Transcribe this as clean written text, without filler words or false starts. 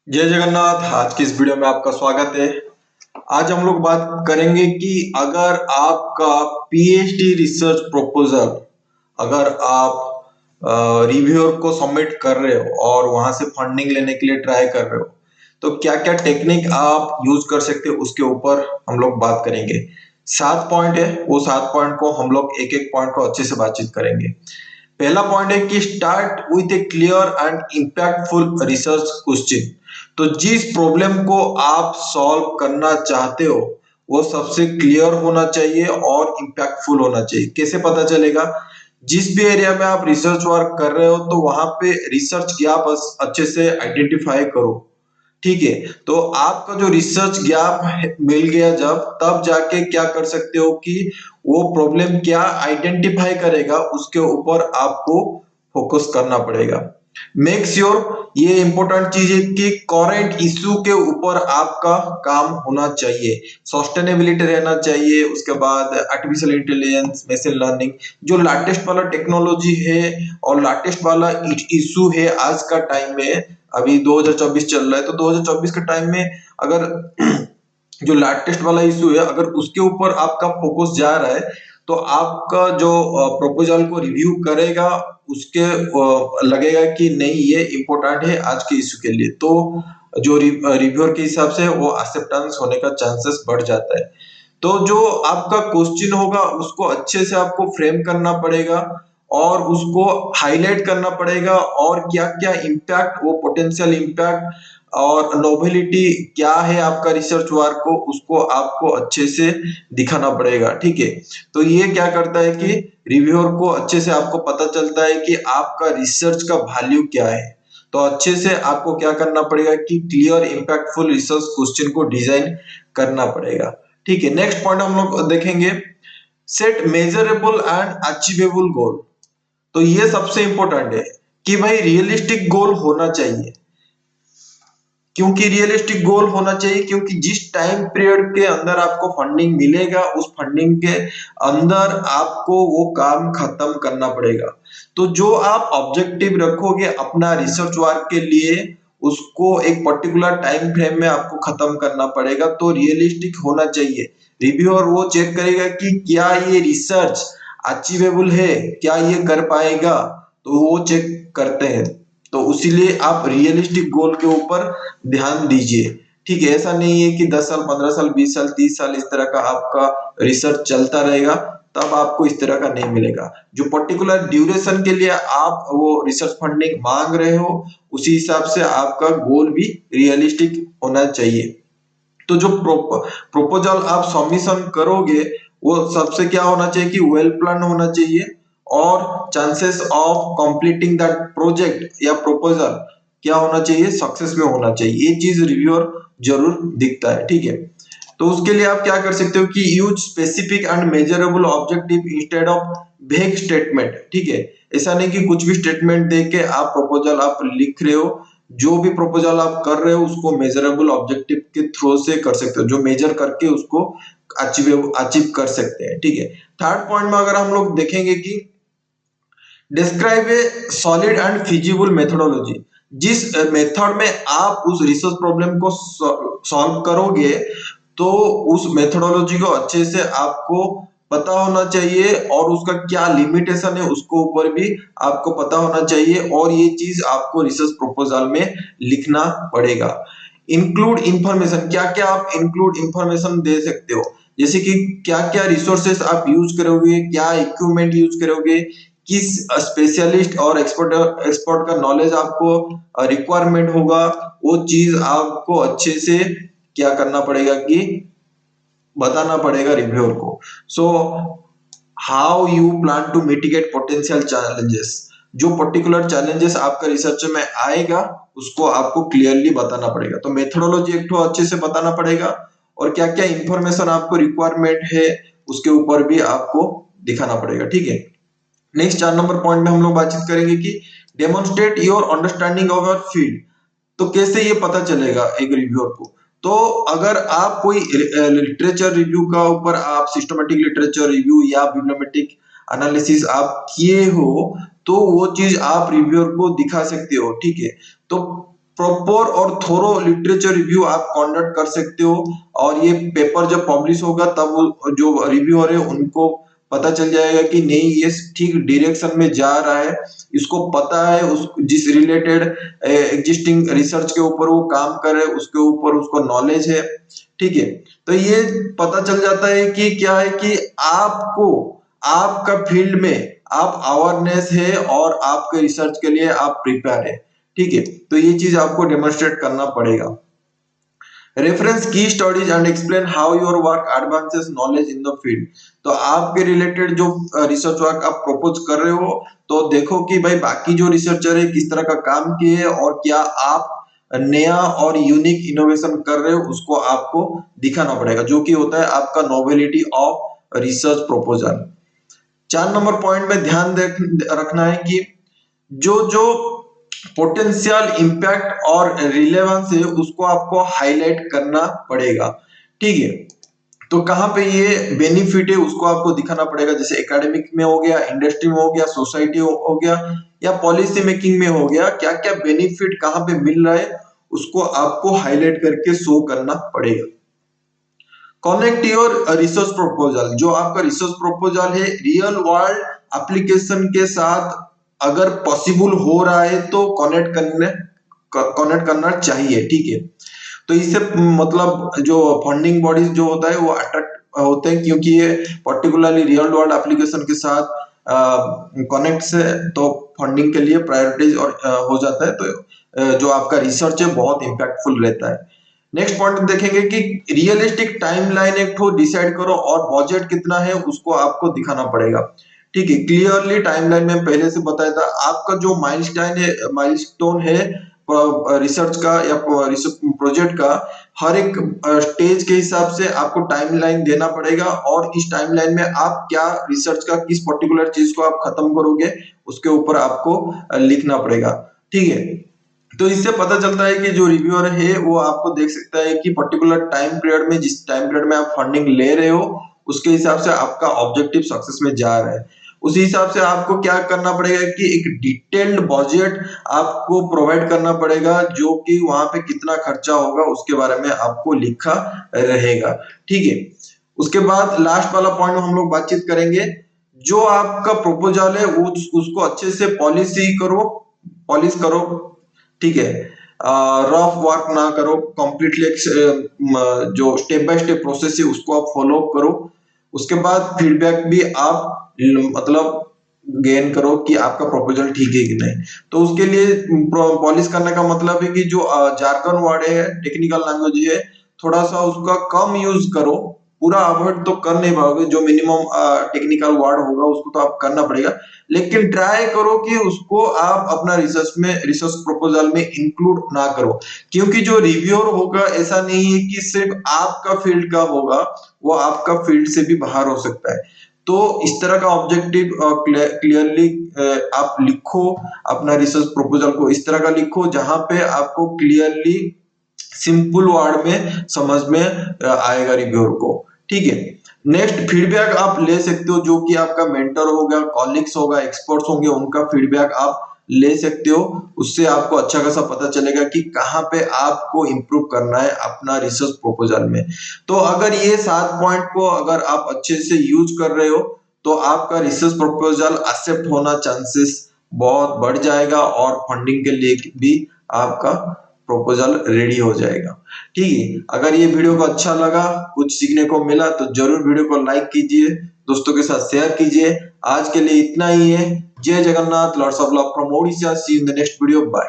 जय जगन्नाथ। आज की इस वीडियो में आपका स्वागत है। आज हम लोग बात करेंगे कि अगर आपका पीएचडी रिसर्च प्रपोजल अगर आप रिव्यूअर को सबमिट कर रहे हो और वहां से फंडिंग लेने के लिए ट्राई कर रहे हो, तो क्या क्या टेक्निक आप यूज कर सकते हो उसके ऊपर हम लोग बात करेंगे। 7 पॉइंट है, वो 7 पॉइंट को हम लोग एक एक पॉइंट को अच्छे से बातचीत करेंगे। पहला पॉइंट है कि start with A clear and impactful research question. तो जिस प्रॉब्लम को आप सॉल्व करना चाहते हो वो सबसे क्लियर होना चाहिए और इंपैक्टफुल होना चाहिए। कैसे पता चलेगा? जिस भी एरिया में आप रिसर्च वर्क कर रहे हो तो वहां पे रिसर्च गैप अच्छे से आइडेंटिफाई करो। ठीक है, तो आपका जो रिसर्च गैप मिल गया जब, तब जाके क्या कर सकते हो कि वो प्रॉब्लम क्या आइडेंटिफाई करेगा उसके ऊपर आपको फोकस करना पड़ेगा। मेक श्योर, ये इंपॉर्टेंट चीज है कि करंट इश्यू के ऊपर आपका काम होना चाहिए। सस्टेनेबिलिटी रहना चाहिए, उसके बाद आर्टिफिशियल इंटेलिजेंस, मशीन लर्निंग, जो लेटेस्ट वाला टेक्नोलॉजी है और लेटेस्ट वाला इश्यू है आज का टाइम में। अभी 2024 चल रहा है, तो 2024 के टाइम में अगर जो लेटेस्ट वाला इशू है अगर उसके ऊपर आपका फोकस जा रहा है तो आपका जो प्रपोजल को रिव्यू करेगा उसके लगेगा कि नहीं ये इम्पोर्टेंट है आज के इशू के लिए, तो जो रिव्यूअर के हिसाब से वो एक्सेप्टेंस होने का चांसेस बढ़ जाता है। तो जो आपका क्वेश्चन होगा उसको अच्छे से आपको फ्रेम करना पड़ेगा और उसको हाईलाइट करना पड़ेगा और क्या क्या इम्पैक्ट, वो पोटेंशियल इम्पैक्ट और नोबिलिटी क्या है आपका रिसर्च वर्क को, उसको आपको अच्छे से दिखाना पड़ेगा। ठीक है, तो ये क्या करता है कि रिव्यूअर को अच्छे से आपको पता चलता है कि आपका रिसर्च का वैल्यू क्या है। तो अच्छे से आपको क्या करना पड़ेगा कि क्लियर इंपैक्टफुल रिसर्च क्वेश्चन को डिजाइन करना पड़ेगा। ठीक है, नेक्स्ट पॉइंट हम लोग देखेंगे, सेट मेजरेबल एंड अचीवेबल गोल। तो ये सबसे इंपॉर्टेंट है कि भाई रियलिस्टिक गोल होना चाहिए। क्योंकि रियलिस्टिक गोल होना चाहिए, क्योंकि जिस टाइम पीरियड के अंदर आपको फंडिंग मिलेगा उस फंडिंग के अंदर आपको वो काम खत्म करना पड़ेगा। तो जो आप ऑब्जेक्टिव रखोगे अपना रिसर्च वर्क के लिए उसको एक पर्टिकुलर टाइम फ्रेम में आपको खत्म करना पड़ेगा, तो रियलिस्टिक होना चाहिए। रिव्यूअर वो चेक करेगा कि क्या ये रिसर्च अचीवेबल है, क्या ये कर पाएगा, तो वो चेक करते हैं। तो उसीलिए आप रियलिस्टिक गोल के ऊपर ध्यान दीजिए। ठीक है, ऐसा नहीं है कि 10 साल, 15 साल, 20 साल, 30 साल इस तरह का आपका रिसर्च चलता रहेगा तब आपको इस तरह का नहीं मिलेगा। जो पर्टिकुलर ड्यूरेशन के लिए आप वो रिसर्च फंडिंग मांग रहे हो उसी हिसाब से आपका गोल भी रियलिस्टिक होना चाहिए। तो जो प्रोपोजल आप सबमिशन करोगे वो सबसे क्या होना चाहिए कि वेल प्लान होना चाहिए और chances of completing that project या प्रोपोजल क्या होना चाहिए, सक्सेस में होना चाहिए। ये चीज रिव्यूअर जरूर दिखता है। ठीक है, तो उसके लिए आप क्या कर सकते हो कि use specific and measurable objective instead of वेग स्टेटमेंट। ठीक है, ऐसा नहीं कि कुछ भी स्टेटमेंट दे के आप प्रपोजल आप लिख रहे हो। जो भी प्रपोजल आप कर रहे हो उसको मेजरेबल ऑब्जेक्टिव के थ्रू से कर सकते हो, जो मेजर करके उसको अचीव कर सकते हैं। ठीक है, थर्ड पॉइंट में अगर हम लोग देखेंगे कि describe A solid and feasible methodology. जिस मेथड में आप उस रिसर्च प्रॉब्लम को सॉल्व करोगे तो उस मेथोडोलॉजी को अच्छे से आपको पता होना चाहिए और उसका क्या लिमिटेशन है उसको ऊपर भी आपको पता होना चाहिए और ये चीज आपको रिसर्च प्रपोजल में लिखना पड़ेगा। इंक्लूड इंफॉर्मेशन, क्या क्या आप इंक्लूड इंफॉर्मेशन दे सकते हो, जैसे कि क्या क्या रिसोर्सेस आप यूज करोगे, क्या इक्विपमेंट यूज करोगे, किस स्पेशलिस्ट और एक्सपर्ट एक्सपर्ट का नॉलेज आपको रिक्वायरमेंट होगा, वो चीज आपको अच्छे से क्या करना पड़ेगा कि बताना पड़ेगा रिव्यूअर को। So how you plan to mitigate potential challenges, जो पर्टिकुलर चैलेंजेस आपका रिसर्च में आएगा उसको आपको क्लियरली बताना पड़ेगा। तो मेथोडोलॉजी एक तो अच्छे से बताना पड़ेगा और क्या क्या इंफॉर्मेशन आपको रिक्वायरमेंट है उसके ऊपर भी आपको दिखाना पड़ेगा। ठीक है, नेक्स्ट 4 नंबर पॉइंट में हम लोग बातचीत करेंगे कि demonstrate your understanding of your field. तो कैसे ये पता चलेगा एक रिव्यूअर को? तो अगर आप कोई लिटरेचर रिव्यू का ऊपर आप सिस्टमेटिक लिटरेचर रिव्यू या बिब्लियोमेट्रिक एनालिसिस आप किए हो तो वो चीज आप रिव्यूअर को दिखा सकते हो। ठीक है, तो प्रॉपर और थोरो लिटरेचर रिव्यू आप कंडक्ट कर सकते हो, और ये पेपर जब पब्लिश होगा तब जो रिव्यूअर है उनको पता चल जाएगा कि नहीं ये ठीक डायरेक्शन में जा रहा है, इसको पता है उस जिस रिलेटेड एग्जिस्टिंग रिसर्च के ऊपर वो काम कर रहे हैं उसके ऊपर उसको नॉलेज है। ठीक है, तो ये पता चल जाता है कि क्या है कि आपको आपका फील्ड में आप अवेयरनेस है और आपके रिसर्च के लिए आप प्रिपेयर है। ठीक है, तो ये चीज आपको डेमोन्स्ट्रेट करना पड़ेगा। रेफरेंस की studies and explain how your work advances knowledge in the field. तो आपके रिलेटेड जो रिसर्च वर्क आप प्रपोज कर रहे हो, तो देखो कि भाई बाकी जो रिसर्चर है किस तरह का काम किए है और क्या आप नया और यूनिक इनोवेशन कर रहे हो, उसको आपको दिखाना पड़ेगा, जो कि होता है आपका novelty of research proposal. 4 number point में ध्यान रखना है कि जो जो पोटेंशियल इंपैक्ट और रिलेवेंस है उसको आपको हाईलाइट करना पड़ेगा। ठीक है, तो कहाँ पे ये बेनिफिट है उसको आपको दिखाना पड़ेगा, जैसे एकेडमिक में हो गया, इंडस्ट्री में हो गया, सोसाइटी हो गया, या पॉलिसी मेकिंग में हो गया, क्या क्या बेनिफिट कहाँ पे मिल रहा है उसको आपको हाईलाइट करके शो करना पड़ेगा। कनेक्ट योर रिसर्च प्रपोजल, जो आपका रिसर्च प्रपोजल है रियल वर्ल्ड एप्लीकेशन के साथ अगर पॉसिबल हो रहा है तो कनेक्ट करना चाहिए। ठीक है, तो इससे मतलब जो फंडिंग बॉडीज जो होता है वो अट्रैक्ट होते हैं, क्योंकि ये पर्टिकुलरली रियल वर्ल्ड एप्लीकेशन के साथ कनेक्ट से तो फंडिंग के लिए प्रायोरिटीज और हो जाता है, तो जो आपका रिसर्च है बहुत इंपैक्टफुल रहता है। नेक्स्ट पॉइंट देखेंगे कि रियलिस्टिक टाइमलाइन एक ठो डिसाइड करो और बजट कितना है उसको आपको दिखाना पड़ेगा। ठीक है, क्लियरली टाइमलाइन में पहले से बताया था, आपका जो माइलस्टोन है रिसर्च का या रिसर्च प्रोजेक्ट का, हर एक स्टेज के हिसाब से आपको टाइमलाइन देना पड़ेगा, और इस टाइमलाइन में आप क्या रिसर्च का किस पर्टिकुलर चीज को आप खत्म करोगे उसके ऊपर आपको लिखना पड़ेगा। ठीक है, तो इससे पता चलता है कि जो रिव्यूअर है वो आपको देख सकता है कि पर्टिकुलर टाइम पीरियड में, जिस टाइम पीरियड में आप फंडिंग ले रहे हो उसके हिसाब से आपका ऑब्जेक्टिव सक्सेस में जा रहा है। उसी हिसाब से आपको क्या करना पड़ेगा कि एक डिटेल्ड बजट आपको प्रोवाइड करना पड़ेगा, जो कि वहां पे कितना खर्चा होगा उसके बारे में आपको लिखा रहेगा। ठीक है, उसके बाद लास्ट वाला पॉइंट हम लोग बातचीत करेंगे, जो आपका प्रपोजल है उसको अच्छे से पॉलिश करो। ठीक है, रफ वर्क ना करो, कंप्लीटली जो स्टेप बाय स्टेप प्रोसेस है उसको आप फॉलो करो। उसके बाद फीडबैक भी आप मतलब गेन करो कि आपका प्रपोजल ठीक है कि नहीं। तो उसके लिए पॉलिश करने का मतलब है कि जो जार्गन वर्ड है, टेक्निकल लैंग्वेज है, थोड़ा सा उसका कम यूज करो। पूरा अवॉइड तो कर नहीं पाओगे, जो मिनिमम टेक्निकल वर्ड होगा उसको तो आप करना पड़ेगा, लेकिन ट्राई करो कि उसको आप अपना रिसर्च प्रपोजल में इंक्लूड ना करो, क्योंकि जो रिव्यूअर होगा ऐसा नहीं है कि सिर्फ आपका फील्ड का होगा, वो आपका फील्ड से भी बाहर हो सकता है। तो इस तरह का ऑब्जेक्टिव क्लियरली आप लिखो, अपना रिसर्च प्रपोजल को इस तरह का लिखो जहां पे आपको क्लियरली सिंपल वर्ड में समझ में आएगा रिव्यूअर को। ठीक है, नेक्स्ट फीडबैक आप ले सकते हो, जो कि आपका मेंटर होगा, कॉलिग्स होगा, एक्सपर्ट्स होंगे, उनका फीडबैक आप ले सकते हो। उससे आपको अच्छा खासा पता चलेगा कि कहाँ पे आपको इंप्रूव करना है अपना रिसर्च प्रपोजल में। तो अगर ये 7 पॉइंट को अगर आप अच्छे से यूज कर रहे हो तो आपका रिसर्च प्रपोजल एक्सेप्ट होना चांसेस बहुत बढ़ जाएगा, और फंडिंग के लिए भी आपका प्रपोजल रेडी हो जाएगा। ठीक है, अगर ये वीडियो को अच्छा लगा, कुछ सीखने को मिला, तो जरूर वीडियो को लाइक कीजिए, दोस्तों के साथ शेयर कीजिए। आज के लिए इतना ही है। Jai Jagannath, lords of love from Odisha. See you in the next video, bye.